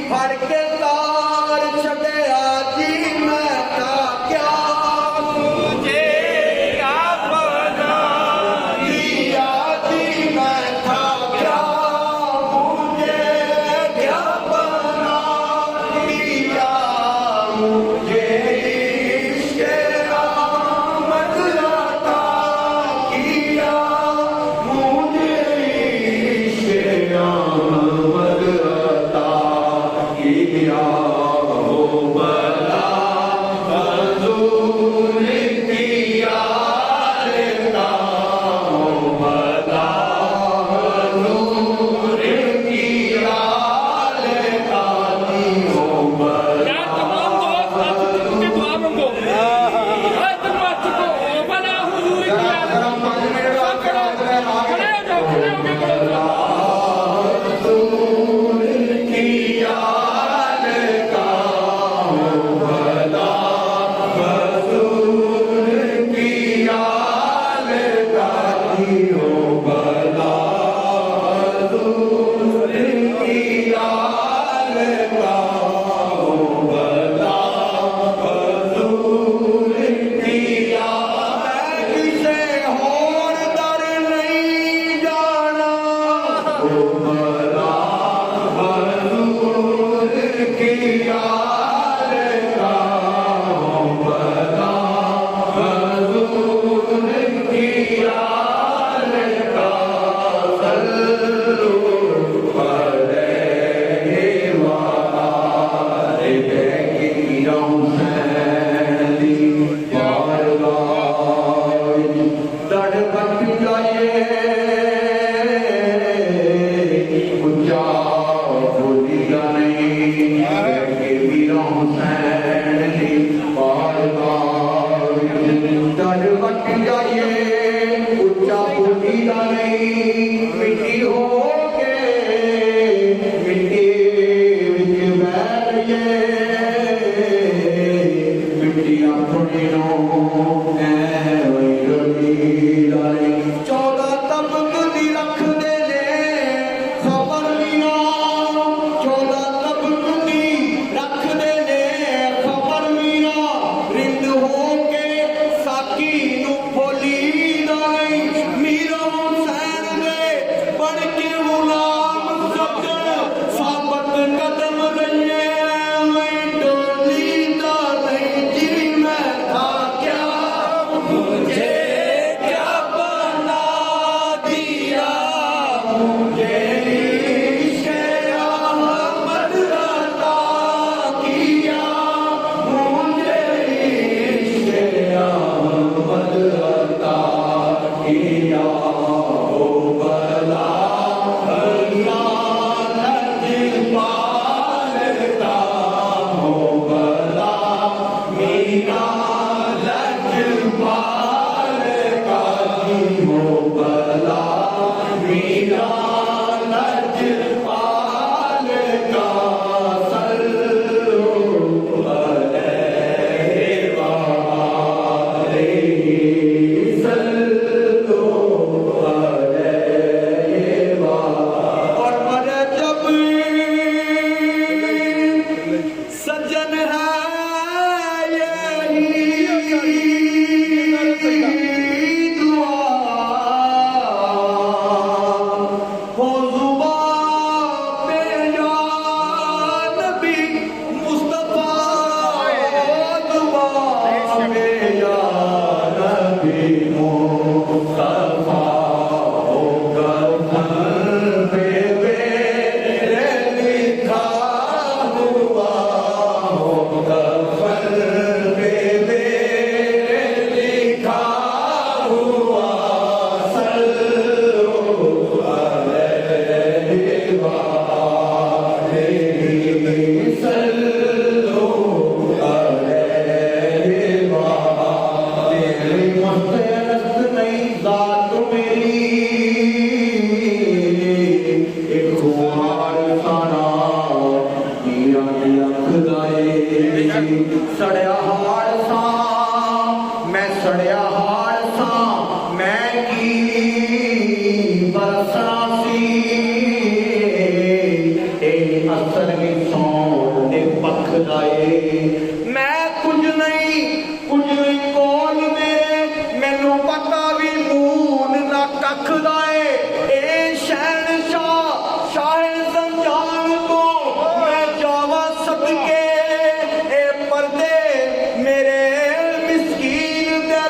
फड़ के तार छड़िया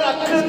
रख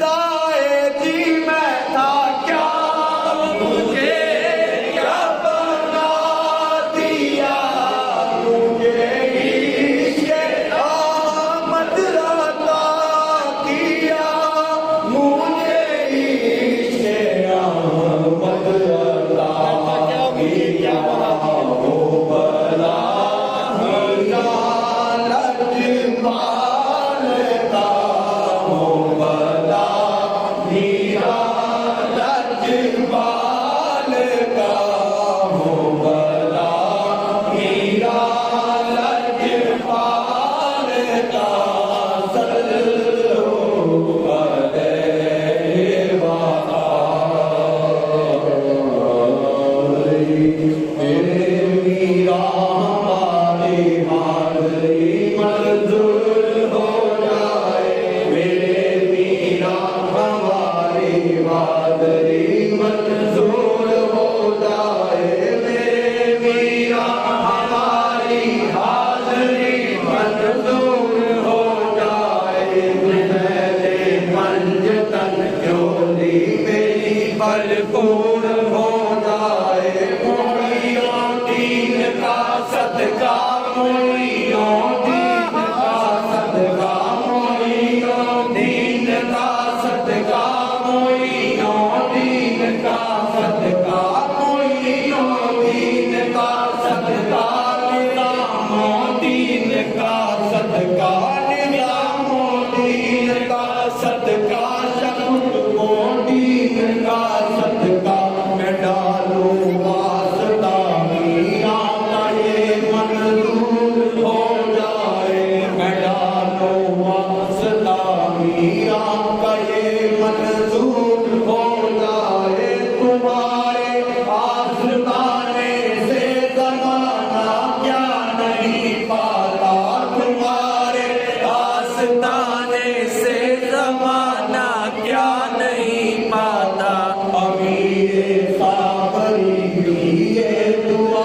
मस्ताने से जमाना क्या नहीं पाता। अमीरे साबरी ये दुआ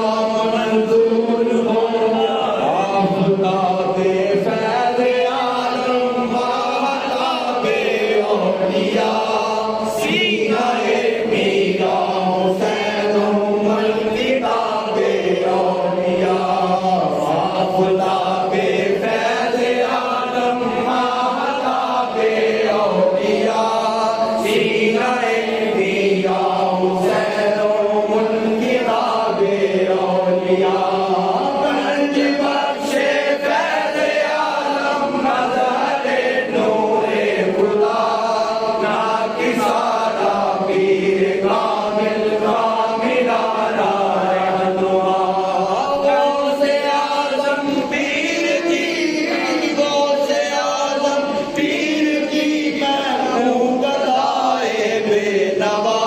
मंजूर हो, आफताबे फैज़े आलम महताबे औलिया, सीनाए मीरा हुसैन उम्मुल किताबे औलिया, आफताबे फैज़े आलम महताबे औलिया, सीनाए मीरा हुसैन उम्मुल किताबे औलिया, गंज बख्शे फैज़े आलम मज़हरे नूरे खुदा, नाकिसारा पीर कामिल कामिलाना रहनुमा, गौसे आज़म पीर की, गौसे आज़म पीर की महबूब गदाए बेनवा,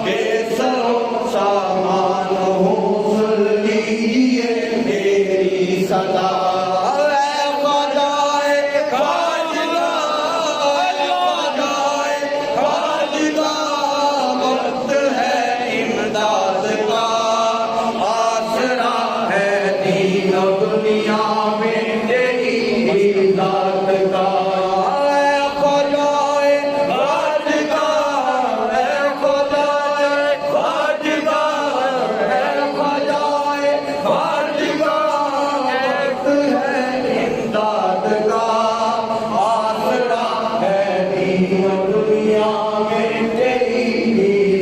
बेसरो सामान हो सुन लीजिए मेरी सदा। वक्त है इमदाद का, आसरा है दीन और दुनिया में तेरी जात का। खुदाए खाजगाह है, खुदाए खाजगाह है, खुदाए खाजगाह, वक्त है इमदाद का, आसरा है दीन और दुनिया में तेरी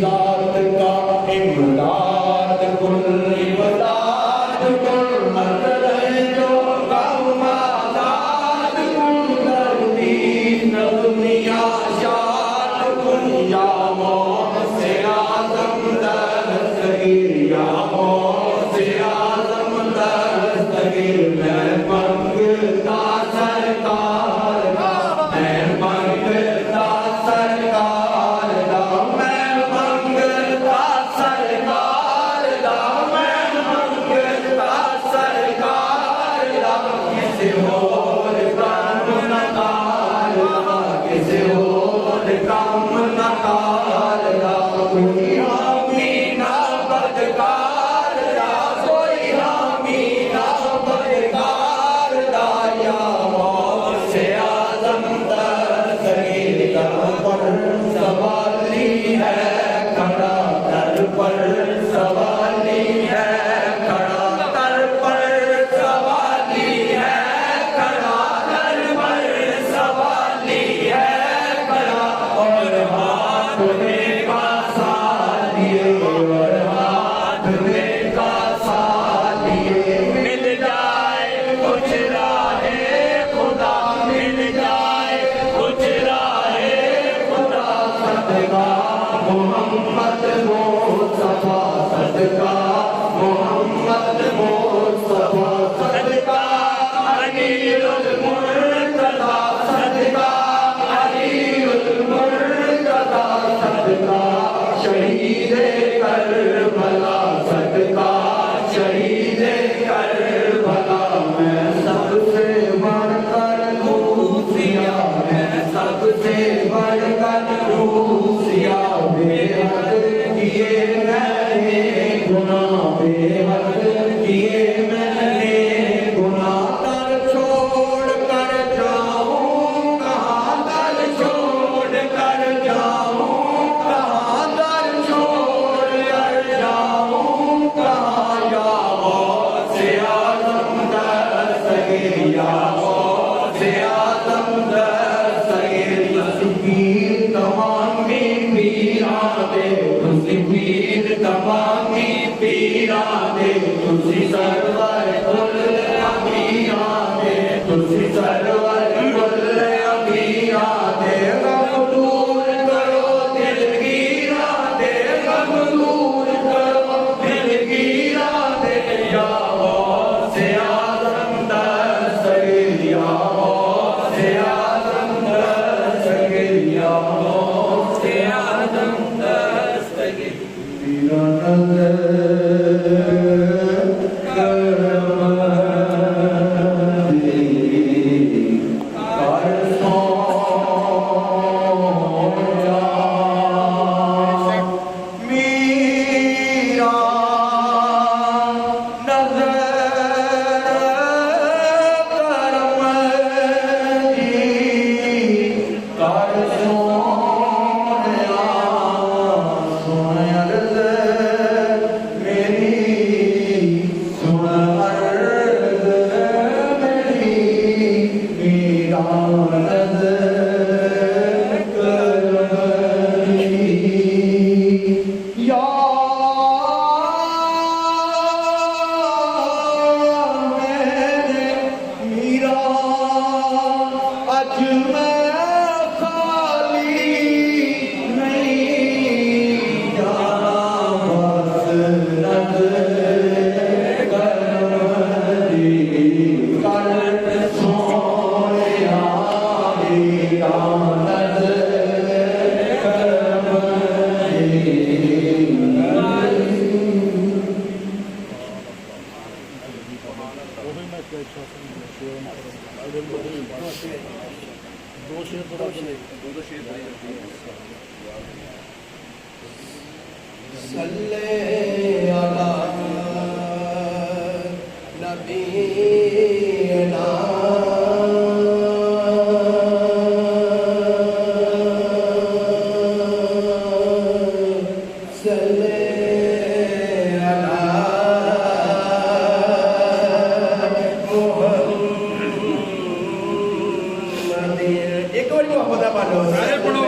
जात का। इमदाद कुल इमदाद कुल मतलब जो गम आजाद कुल करती न दुनिया शाद कुल, या मौत से आज़म दस्तगीर, या मौत से आज़म दस्तगीर, मैं मंगता सरकार का, मैं मंगता सरकार का, मैं मंगता सरकार का, मैं मंगता सरकार का, किसी और काम न कारदा, किसी और काम न कारदा, कोई हामी ना बदकारदा, कोई हामी ना बदकारदा, या मौत से आज़म दस्तगीर, दर पर सवाली है खड़ा, दर पर सवाली है खड़ा, दर पर सवाली है खड़ा, दर पर सवाली है खड़ा, और हाथ में का साथ लिए, और हाथ में का साथ लिए, मिल जाए कुछ राहे खुदा, मिल जाए कुछ राहे खुदा, सदका मोहम्मद मुस्तफा, सदका मोहम्मद मुस्तफा, सदका अलीउल मुर्तज़ा, सदका अलीउल मुर्तज़ा, सदका शहीदे करबला, सदका शहीदे करबला, मैं सबसे बढ़कर लूसिया, मैं सबसे बढ़कर लूसिया, बेहद किए मैंने गुनाह, बेहद किए मैंने गुनाह, दर छोड़ कर जाऊं कहाँ, दर छोड़ कर जाऊं कहाँ, दर छोड़ कर जाऊं कहाँ, या गौसे आज़म दस्तगीर, या गौसे आज़म दस्तगीर, तस्वीर तमामी पीरा दे, तस्वीर तमामी पीरा दे, तुसी सरवर कुल अमीरा दे, तुसी सरवर कुल अमीरा दे, गम दूर करो दिलगीरा दे, गम दूर करो दिलगीरा दे, या गौसे आज़म दस्तगीर, या आनंद करमनी या मेरे मीरा अज मैं खाली नहीं जाना मसरत करमनी कर सोनिया दी आनंद सल्ले अला नबीना सल्ले अला मुहम्मद। एक बार मोहम्मद पढ़ो सारे पढ़ो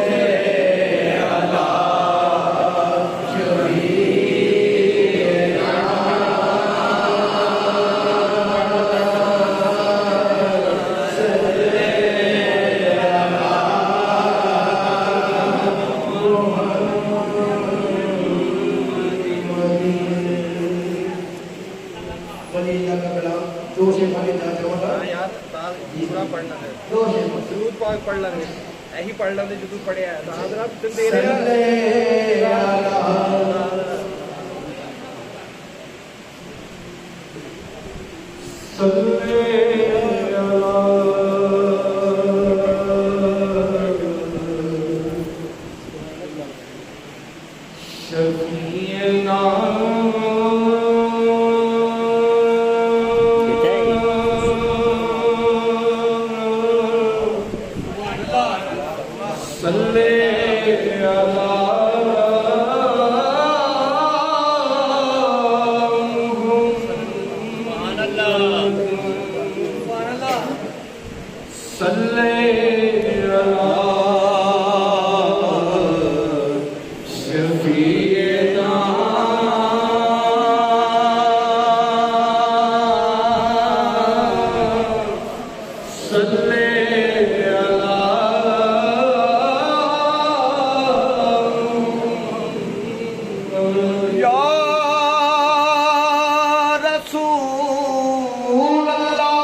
दो से खाली जाते हो ना यार ताल पूरा पढ़ना है दो से जरूर पाक पढ़ लेंगे यही पढ़ लेंगे जो तू पढ़े है तो हाजरा तुम दे रहे सल्ले अला सल्ले अला शफीना सल्ले अला सल्ले अला शफीना सल्ले अला या रसूल अल्लाह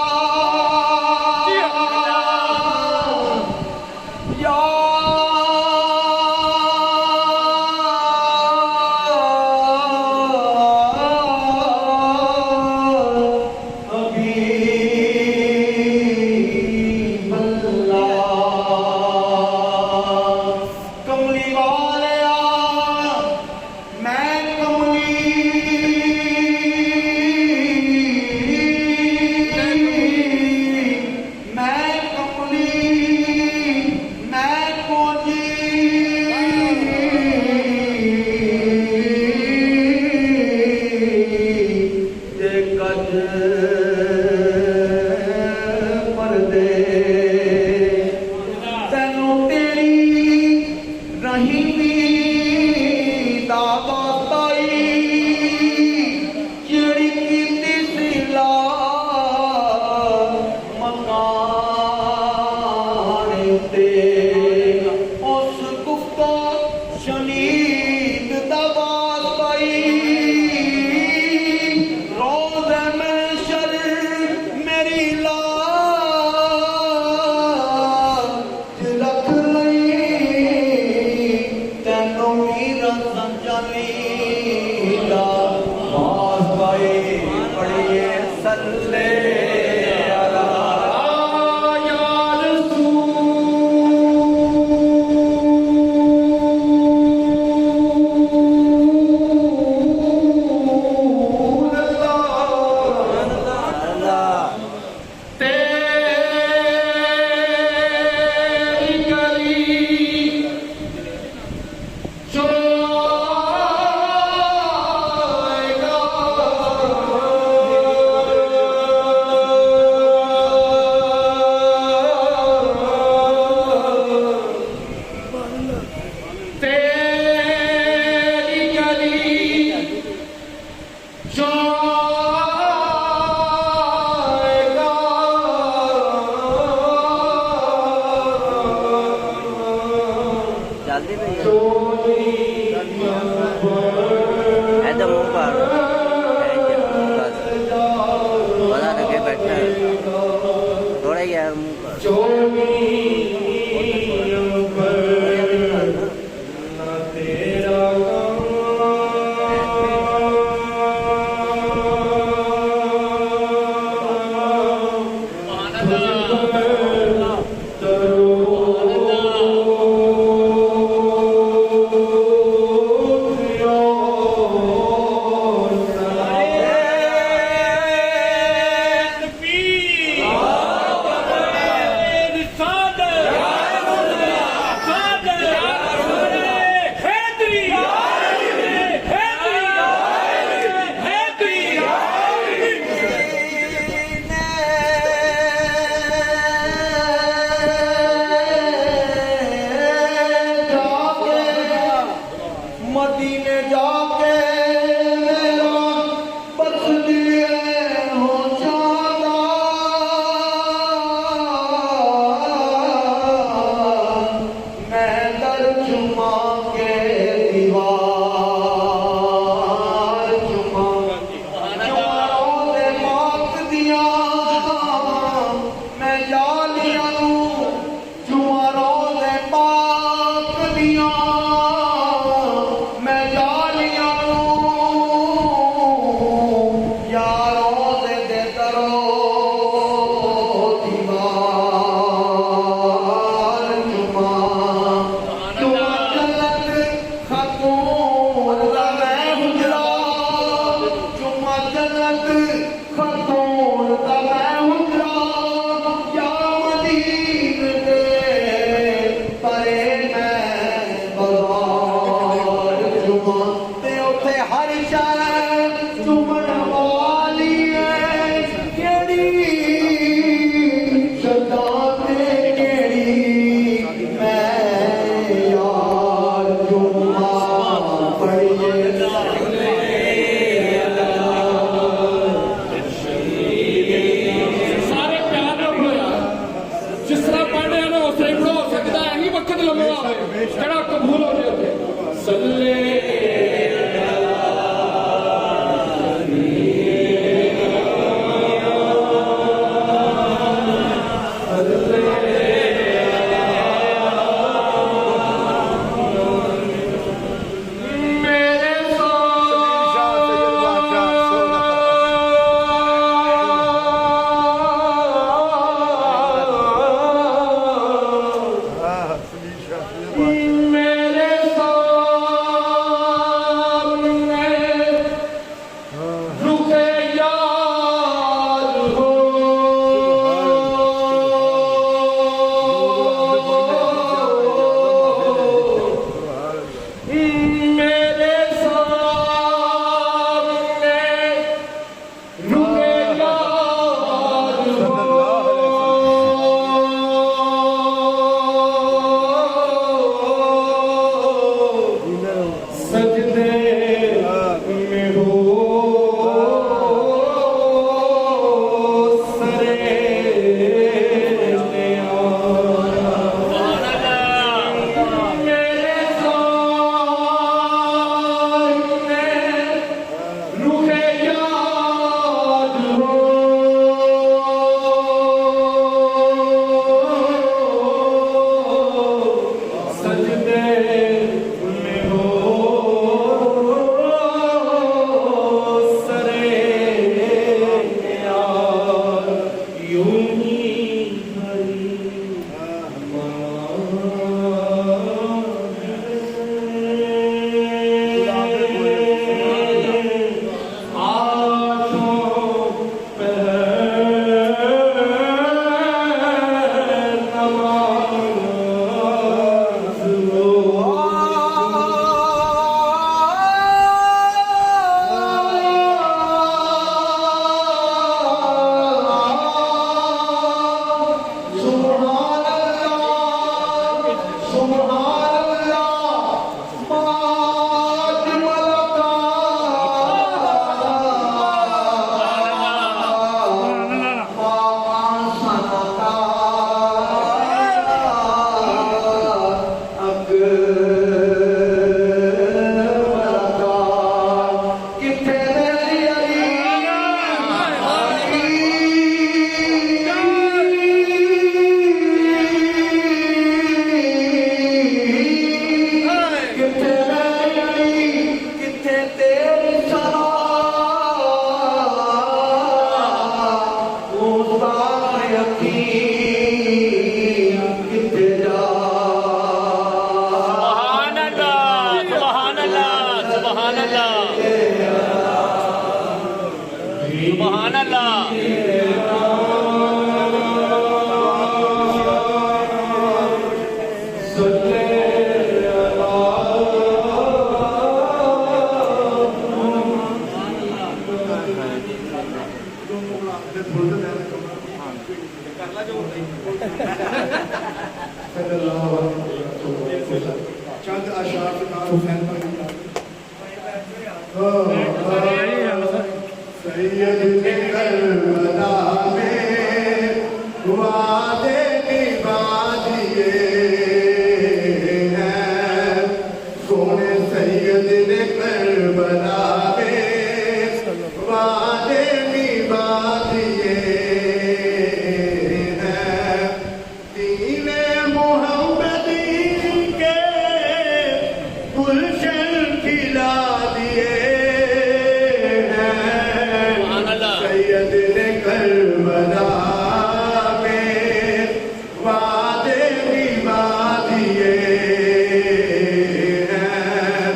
ਚੱਲਦੀ ਪਈ ਹੈ ਐਦਾਂ ਮੂੰਹ ਪਾੜ ਬਸ ਪਤਾ ਲੱਗੇ ਬੈਠਾ ਥੋੜਾ ਹੀ ਯਾਰ ਮੂੰਹ ਪਾੜ मदीने जाके मेरा बस दिए हो जाना मैं दर चुमा के दीवार चुमा चुमारों दे मात दिया मैं जालियां चुमारों दे पाक दिया मैं जालियां यारों दे दरो दीवार चुमा चुमा जलत खतून दा मैं हुजरा चुमा जलत खतून दा मैं हुजरा या मदीने दे परे मैं बाजार चुमा ते उथे हर शह चुमन वाली है केड़ी सदा ते केड़ी मैं यार चुमा पड़िए सारे प्यार ਨਾਲ ਬਣਾਇਆ ਜਿਸ ਤਰ੍ਹਾਂ ਪੜ੍ਹਦੇ ਹਨ ਉਸ ਤਰ੍ਹਾਂ ਹੀ ਪੜ੍ਹ ਸਕਦਾ ਹੈ ਨਹੀਂ ਵਕਤ ਲੰਮਾ ਹੋਵੇ ਜਿਹੜਾ ਕਬੂਲ ਹੋ ਜਾਏ ਉੱਥੇ ਸੱਲੇ ਮੇਰੇ ਮੇਰੇ चंद अशार सुनाओ हुसैन भाई सैयद ने करबला में वादे निभा दिए हैं सोने सैयद ने करबला में वादे निभा दिए हैं दीने मोहम्मदी के गुलशन खिला दिए सैयद ने करबला में वादे निभा दिए हैं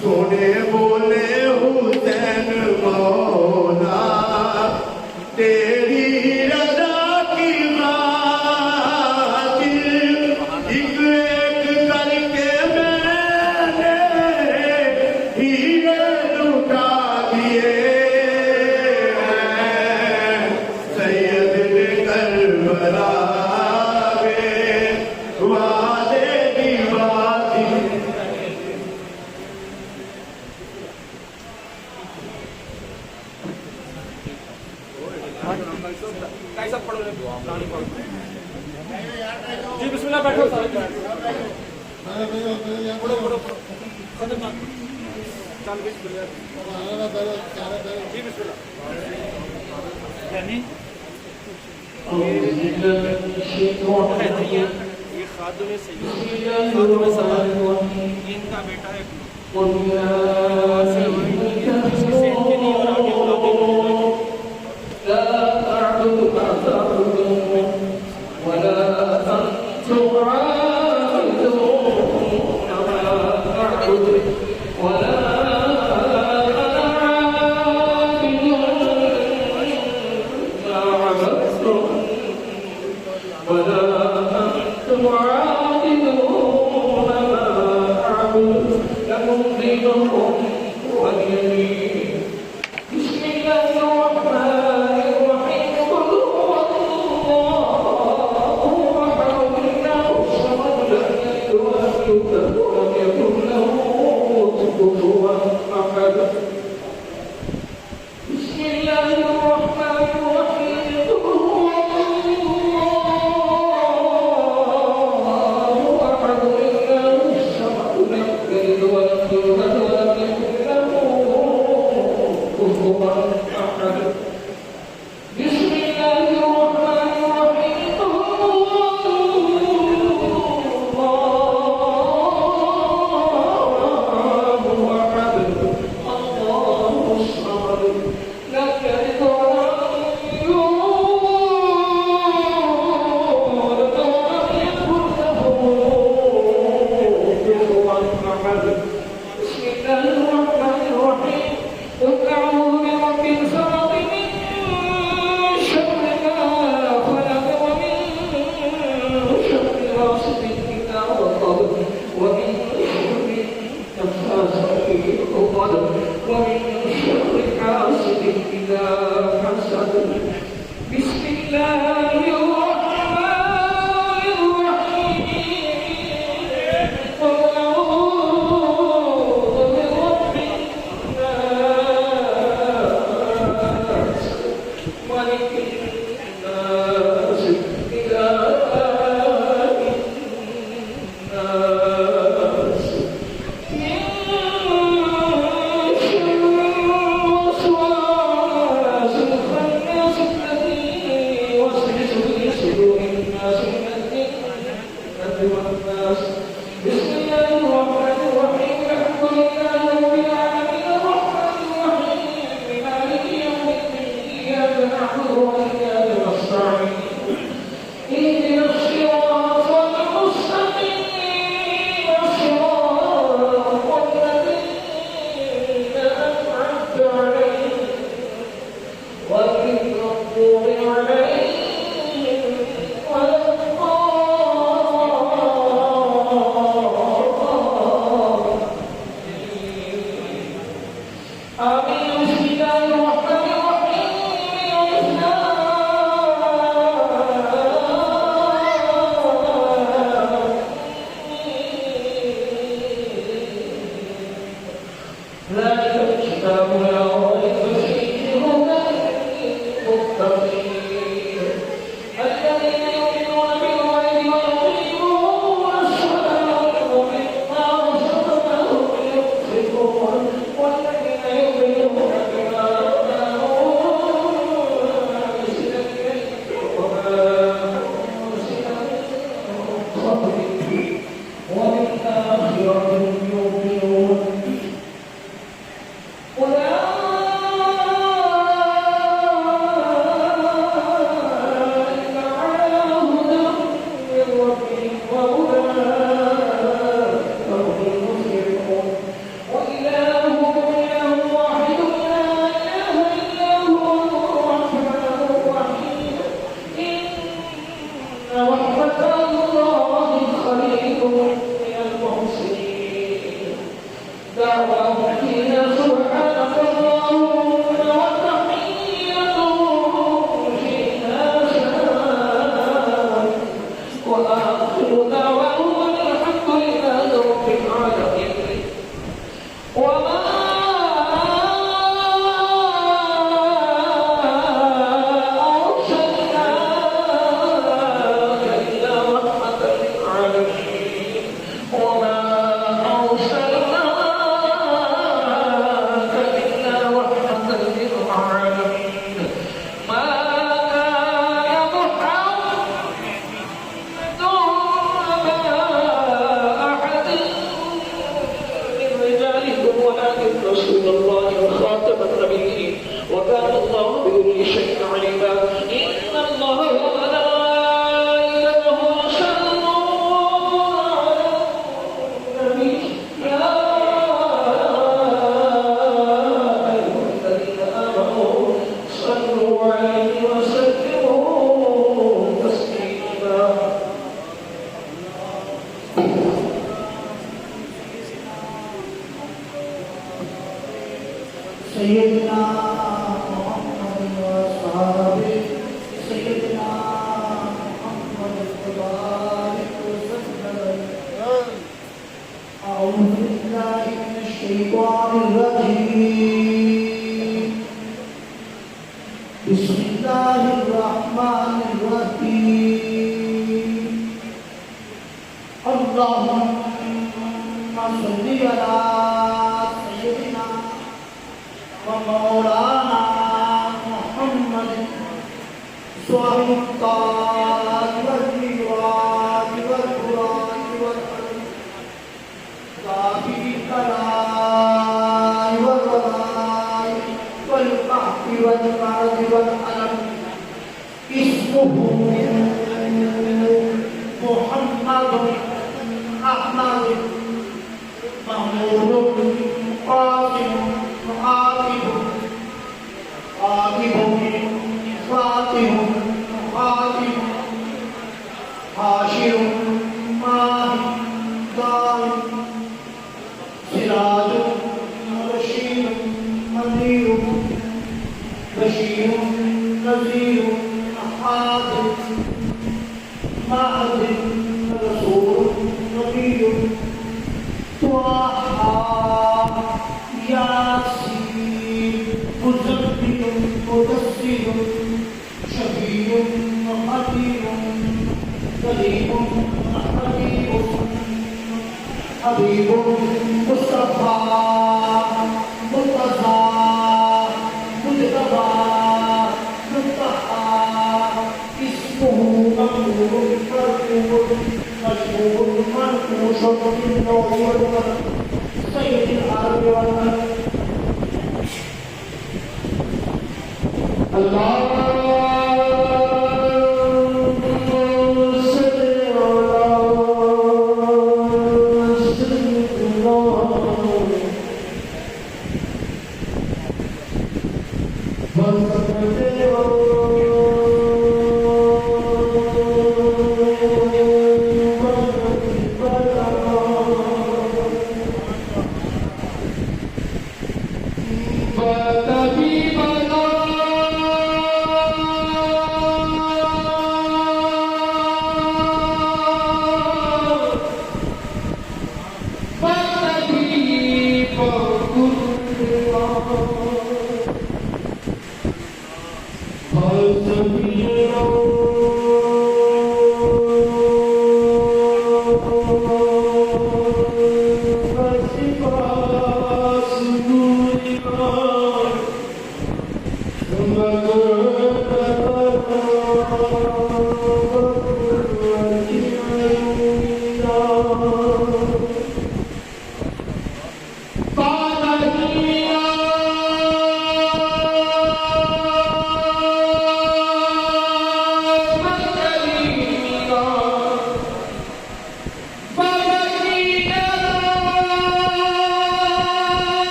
सोने बोले हुसैन मौला तेरी रज़ा की खातिर एक एक करके मैंने हीरे लुटा दिए सैयद ने करबला में वादे निभा दिए कैसा पढ़ो जी बिस्मिल्लाह बैठो चल जी बिस्मिल्लाह ये खादुम सैयद खादुम सलाम इनका बेटा है किसी से इनके नहीं और आगे बुलाते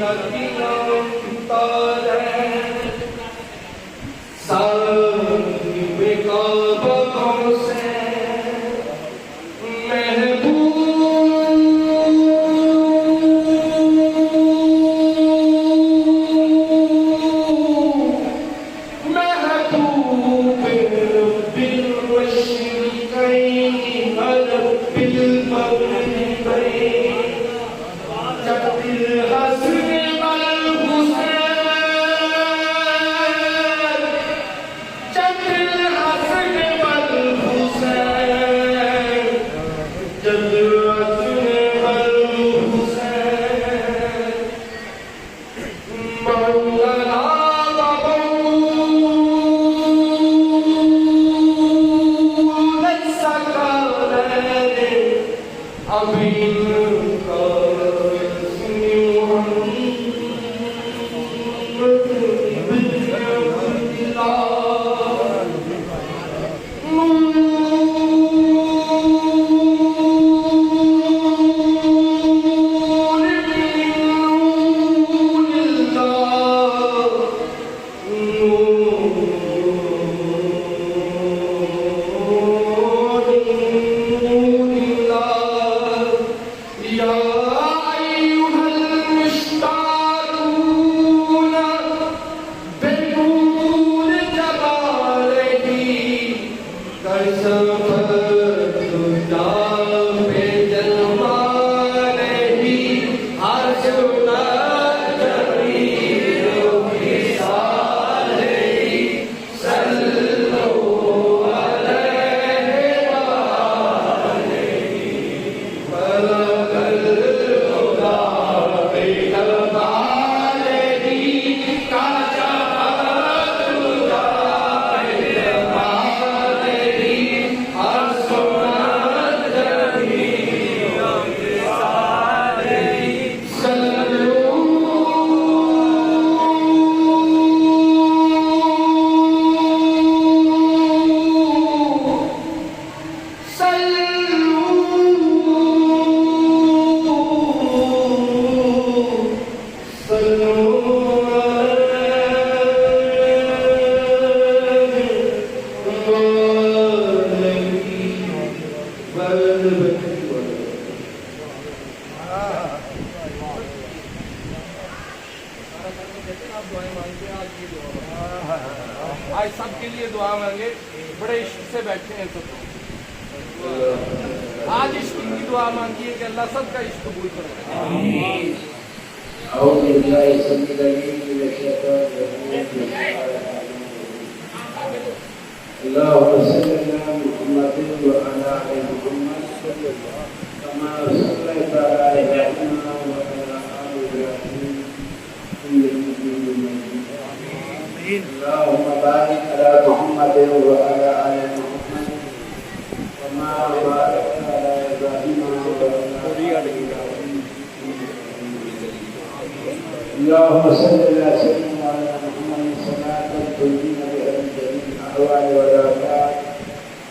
Latino. आज सबके लिए दुआ मांगे, बड़े इश्क से बैठे हैं सब। आज इश्क की दुआ मांगिए कि अल्लाह सबका इश्क कबूल करे। اللهم بارك على محمد وعلى آل محمد كما باركت على إبراهيم وعلى آل إبراهيم. اللهم صل على سيدنا وعلى محمد صلاة تنجينا بها من جميع الأهوال والآفات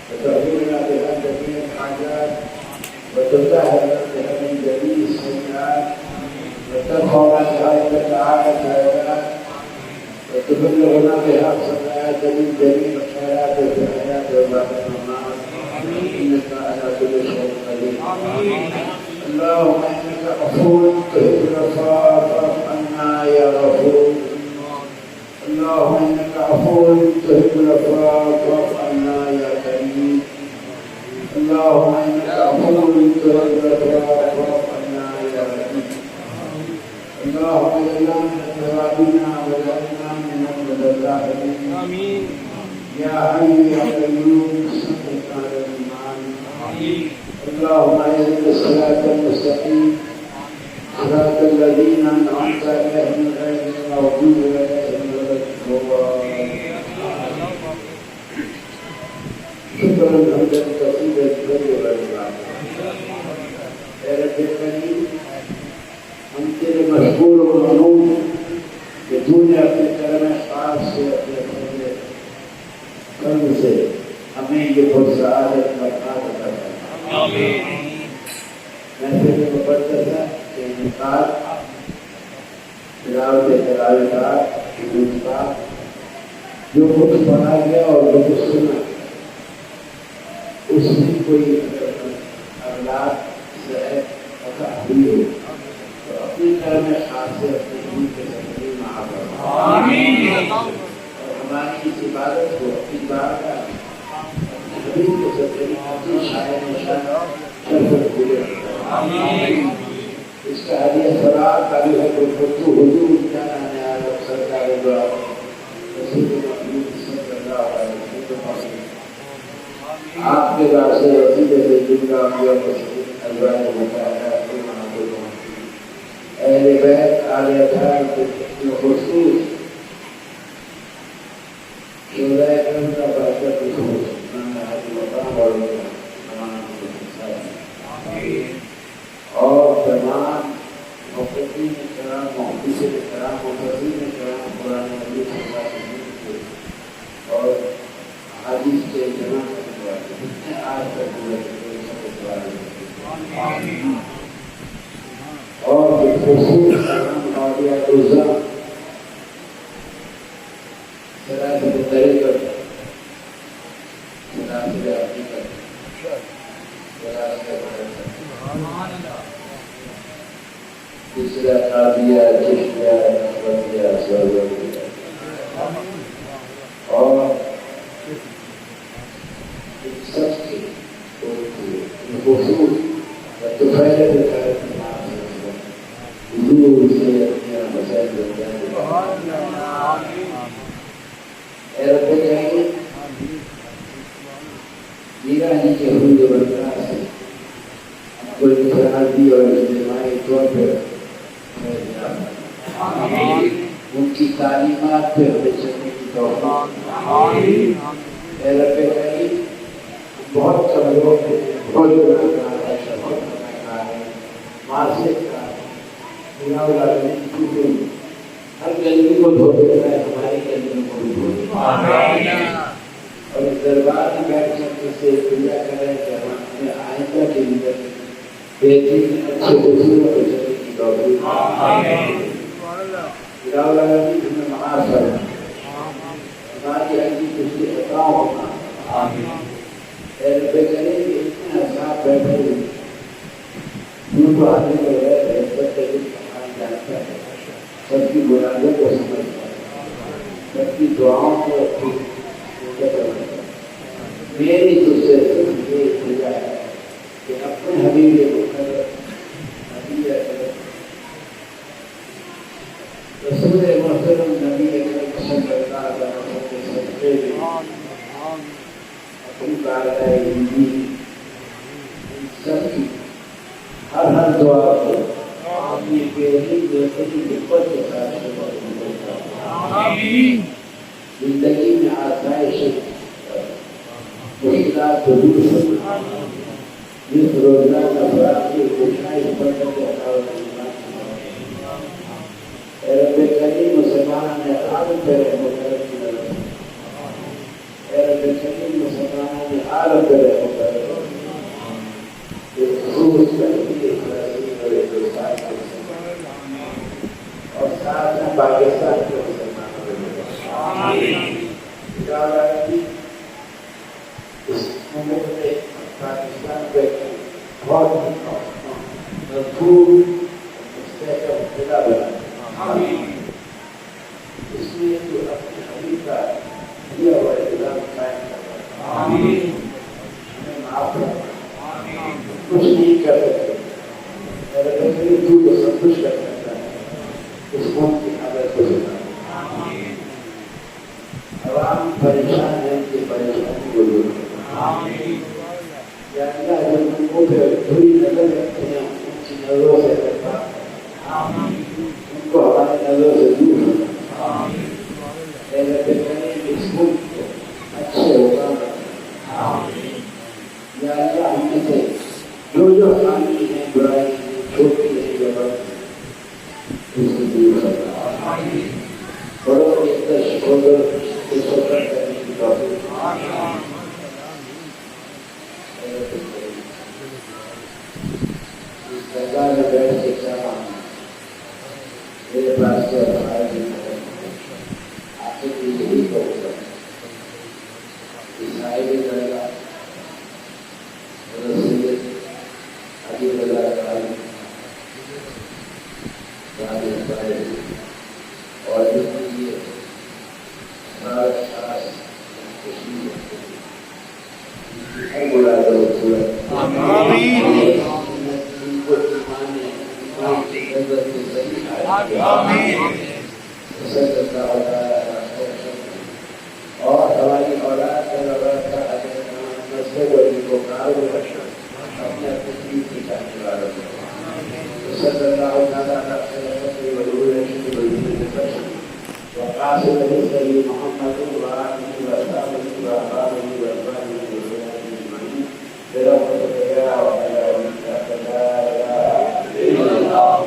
وتغفرنا بها جميع الحاجات وتطهرنا بها من جميع السيئات وترفعنا بها إلى الأعلى الدرجات وتبلغنا بها صلاة من جميع الخيرات في الحياة وبعد الممات إنك على كل شيء قدير. اللهم إنك غفور تحب العفو فاعف عنا يا غفور. اللهم إنك عفو تحب العفو فاعف عنا يا كريم. اللهم إنك عفو تحب العفو فاعف عنا يا رحيم. اللهم اجعلنا من التوابين واجعلنا من المتطهرين. آمين. يا حي يا قيوم ثبت على الإيمان. اللهم اهدنا الصراط المستقيم صراط الذين أنعمت عليهم غير المغضوب عليهم ولا الضالين. شكرا حمدا كثيرا كثيرا يا رب العالمين. हम तेरे मशहूर और मनूब कि तूने अपने करम खास से अपने कर्म से हमें ये फुर्सत बता कर मैं फिर मुकद्दसा के इनकार तिलावत तरावीह का जो कुछ पढ़ा गया और जो कुछ सुना उसमें कोई अवलाद से हुई हो अपनी कर्म खास से अपने रूह के ज़रिए माफ़ फरमा। और हमारी इस इबादत को अपनी बारगाह हबीब के ज़रिए अपनी शायर निशान शरफ़त पूरे इसका हदीया फरार का भी है खुद हुजूर जाना है आलम सरकार द्वारा रसूल महमूद सल्लल्लाहु अलैहि वसल्लम आपके वास्ते वसीले से जिनका अम्बिया को अल्लाह ने बताया अहले बैत आले अतार بالخصوص شهداء كرم का बरकत हो ना आज मकाम वालों और तमाम मुफ्ती ने कराम मुफ्ती ने कराम मुफ्ती ने कराम कुरान नबी और हदीस के जमा करने आज तक और बिलखुसूस औलिया उज़्ज़ा सलात तरीक़त सलात हकीकत सलात तीसरा काबिया चिश्तिया नक़शबंदिया सरवरिया और सबके बिलखुसूस तुफ़ैल उनकी तालीमात पे हमें चलने की तौफ़ीक़ बहुत कम लोग हर गंदगी को धो देता है, हमारी गंदगी को भी धो देता है। और इस दरबार में बैठ कर से पूजा करें कि हम अपने आइंदा के लिए बेहतरीन अच्छे बुजुर्गों को चलने की तौफ़ीक़ हमें माफ़ करें, हमारी अगली पिछली खताओं होना रब्बे करें कि इतने अज़ाब बैठे उनको आने को जानता है, सबकी बुराइयों को समझता है, सबकी दुआओं को मेरी तुझसे ये इल्तिजा है कि अपने हबीब रसूल मोहतरम नबी सल्लल्लाहु अलैहि वसल्लम के सदक़े में अपनी बारगाह हिंदी सबकी हर दुआ को अपनी बेहतरी बेहतरी विपत के साथ जिंदगी में आसाइश मुश्किलात को दूर करना, जिस रोजगार का फराक की घोषणा इस पर करके रब्बे करीम मुसलमान ने आलम पे रहमत करम की नजर, रब्बे करीम मुसलमान ने आलम पे रहमत करम और साथ में पाकिस्तान के मुसलमानों इस मुल्क में पाकिस्तान पे बहुत मजबूत मुस्तहकम किला बना, इसलिए जो अपने हबीब का दिया हुआ इल्ज़ाम कायम करना, हमें माफ करना, कुछ नहीं कर सकते, तू तो सब कुछ कर सकता है, इस कौम की हालत को सुना, अवाम परेशान है, उनकी परेशानी को दूर या अल्लाह जब उनको पे बुरी नजर रखते हैं, उनकी नजरों से रखा, उनको हमारी नजरों से दूर इस मुल्क को अच्छे होगा या अल्लाह हमने से जो हानि है, बुराई है, छोटी है, उससे दूर करना, बड़ों को इतना शुक्र करने की तौफ़ीक़ इस जगह में बैठ के चाहा मेरे पास से आखिर की यही कहूँगा, ईसाई भी करेगा अभी लगा और इसलिए और हमारी औलाद अपने तस्वीर की जाने वालों وآخر النبي محمد وآله وصحبه وأصحابه وأزواجه وذريته أجمعين برحمتك يا رب العالمين لا إله إلا الله.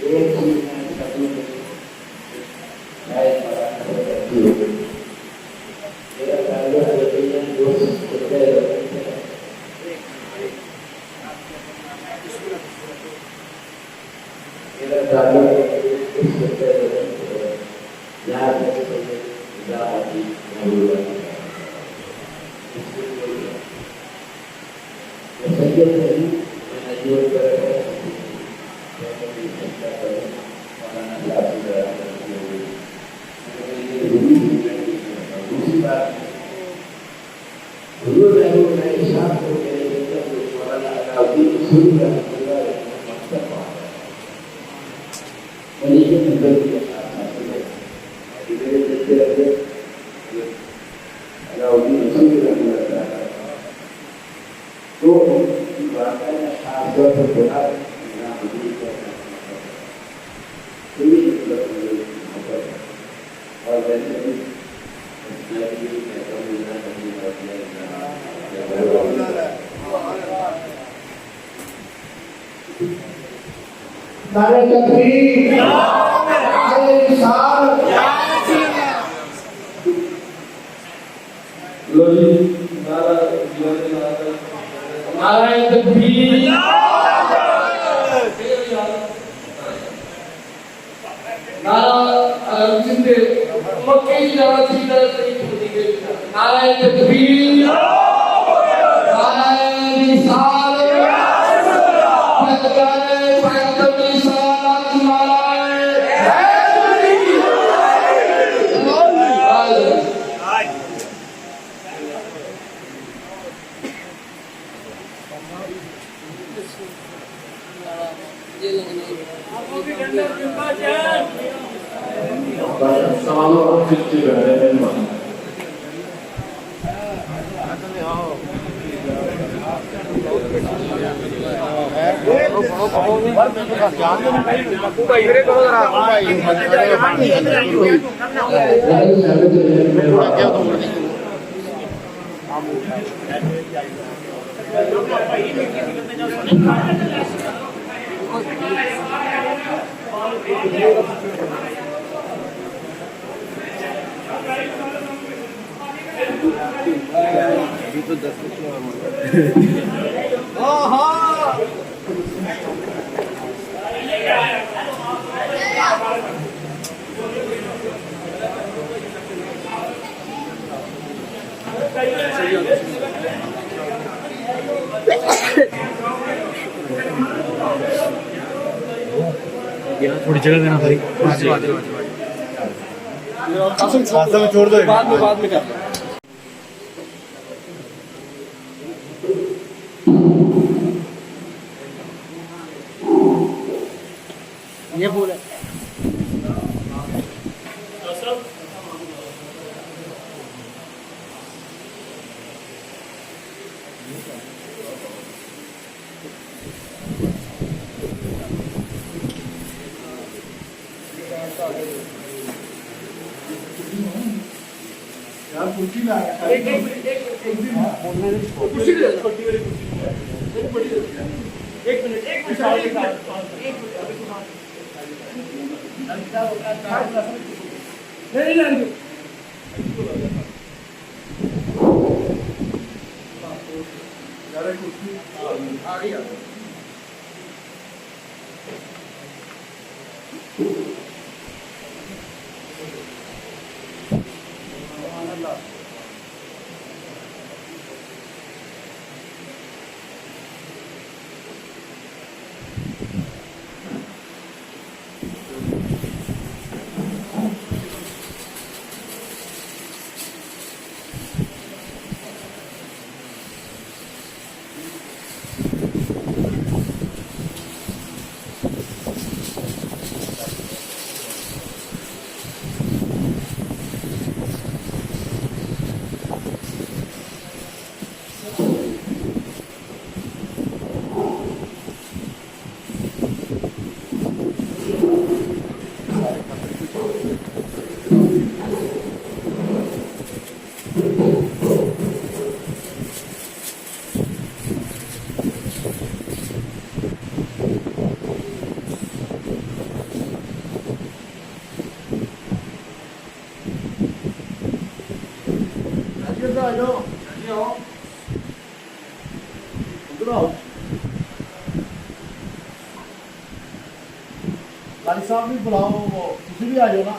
एक चीज में सभी लाइफ में मेरा कार्य है जो होते हैं मेरा कार्य होते हैं याद रखिए जाति मूल्य सत्य नहीं मैं जो कर रहा हूं दूसरी बात गुरु ने हिसाब को शुरू करना तो नारे तकबीर नारे रिसालत लो जी नारा तकबीर नारा जिंदे मक्के की नारा थी नारा तकबीर नारा रिसालत थोड़ी जगह देना भाई छोड़ दो बाद में कर ये बोले यार कुर्सी ला एक कुर्सी दे छोटी वाली कुर्सी एक मिनट नहीं कुर्सी आ गई उधर आओ। भाई साहब भी बुलाओ, वो तुम भी आ जाओ ना।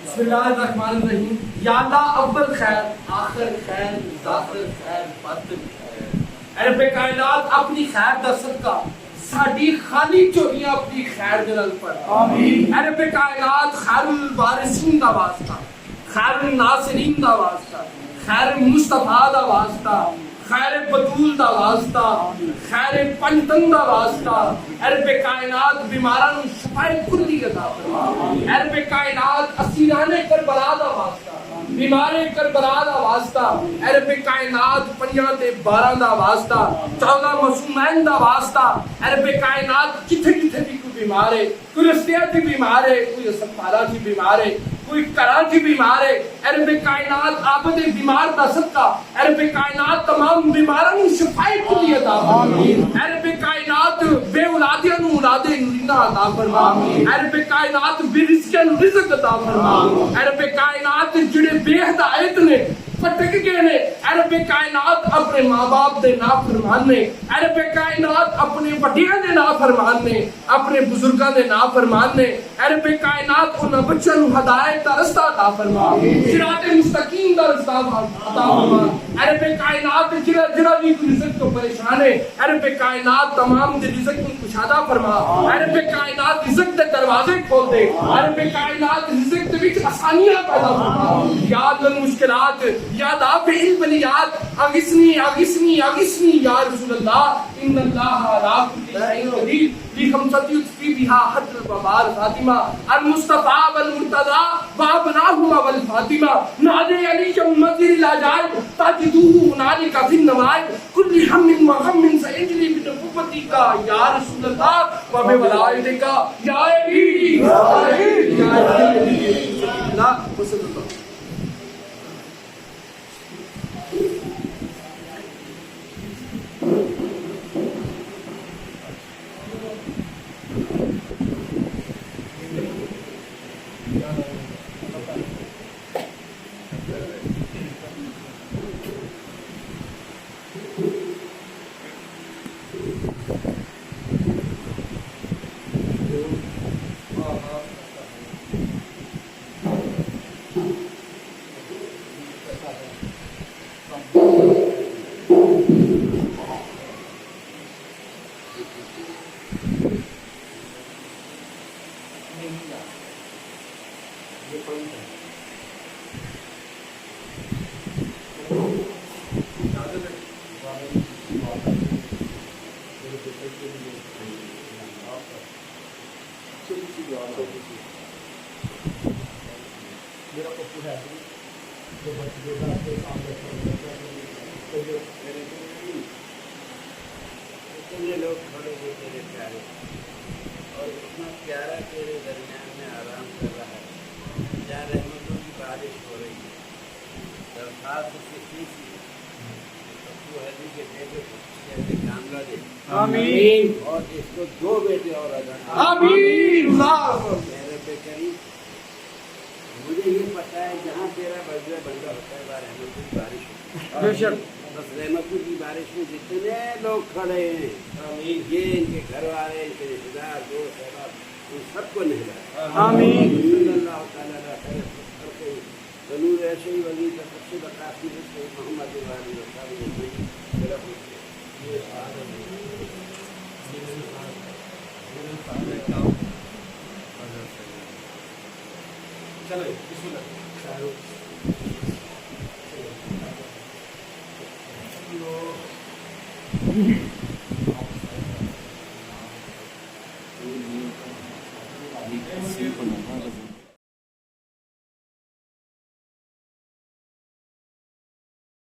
बिस्मिल्लाहिर्रहमानिर्रहीम। या अल्लाह अव्वल खैर, आखिर खैर, दाखिल खैर, बातिन खैर। रब्बे कायनात अपनी खैर दा सदका साडी खाली चोरियां अपनी खैर दे नाल पर आमीन। रब्बे कायनात खैरुल वारिसीन दा वास्ता, खैरुल नासिरीन दा वास्ता, खैर मुस्तफा दा वास्ता, खैर बतूल दा वास्ता, खैर पंजतन दा वास्ता। रब्बे कायनात बीमारां नूं शफाए कुल्ली अता फरमा। रब्बे कायनात असीराने करबला दा वास्ता, बीमारे करबला दा वास्ता। रब्बे कायनात 5 ते 12 दा वास्ता, 14 मासूमैन दा वास्ता। रब्बे कायनात जिथे जिथे भी कोई बीमार है, कोई रस्तियां च बीमार है, कोई अस्पतालां च बीमार है, कोई घरां च बीमार है। रब्बे कायनात आबदे बीमार दा सदका रब्बे कायनात तमाम बीमारां नूं शफाए कुल्ली अता फरमा। रब्बे कायनात बे औलादियां नूं औलादे नूरीना अता फरमा। रब्बे कायनात बेरिज़्क़ियां नूं रिज़्क़ अता फरमा। रब्बे कायनात जिहड़े बेहिदायत ने, भटक गए ने, रब्बे कायनात अपने माँ बाप दे नाफरमान ने, रब्बे कायनात अपने वड्डियां दे नाफरमान ने, अपने बुजुर्गां दे नाफरमान ने। रब्बे कायनात उन्हां बच्चों नूं हिदायत दा रस्ता अता फरमा, सिराते मुस्तकीम दा रस्ता अता फरमा। रब्बे कायनात जिहड़ा भी कोई रिज़्क़ तो परेशान है, रब्बे कायनात तमाम दे रिज़्क़ नूं कुशादा फरमा। रब्बे कायनात रिज़्क़ दे दरवाजे खोल दे। रब्बे कायनात रिज़्क़ दे विच आसानियां पैदा फरमा। याद न मुश्किलात याद आफे इल्बनियात अगिस्नी अगिस्नी अगिस्नी या रसूल अल्लाह इन्नल्लाह अला कुल्ली शैइन कदीर ली खमसती युत्फी बिहा हद्र बबार फातिमा अल मुस्तफा वल मुर्तजा व अबनाहुमा वल फातिमा नादे अली मज़ीर ला जाए ताजिदुहु हुनालिका फिन नवाए कुल्ली हम्मिन व गम्मिन सयजली बि नबुव्वती का या रसूल अल्लाह व बि वलायतिका या अली या अली या अली ला वसल्लल्लाहु। मेरा पप्पू है जो बच्चे के सामने इतने लोग खड़े हुए तेरे प्यारे और इतना प्यारा तेरे दरमियान में आराम कर रहा है, जहाँ रहमतों की बारिश हो रही है। दरखास्त कितनी सी पप्पू हदी के बेटे को कैसे कामला दे आमीन और इसको 2 बेटे और अदा आमीन। मेरे पे करीब मुझे ये पता है जहाँ तेरा बंदा होता है वहाँ रहमतों की बारिश होती है। बस रहमतों की बारिश में जितने लोग खड़े हैं ये इनके घर वाले, इनके रिश्तेदार, दोस्त अहबाब, उन सबको नहला आमीन। अल्लाह ताला ज़रूर ऐसे ही वली का सबसे बकासी मोहम्मद वाली चलो बिस्मिल्लाह।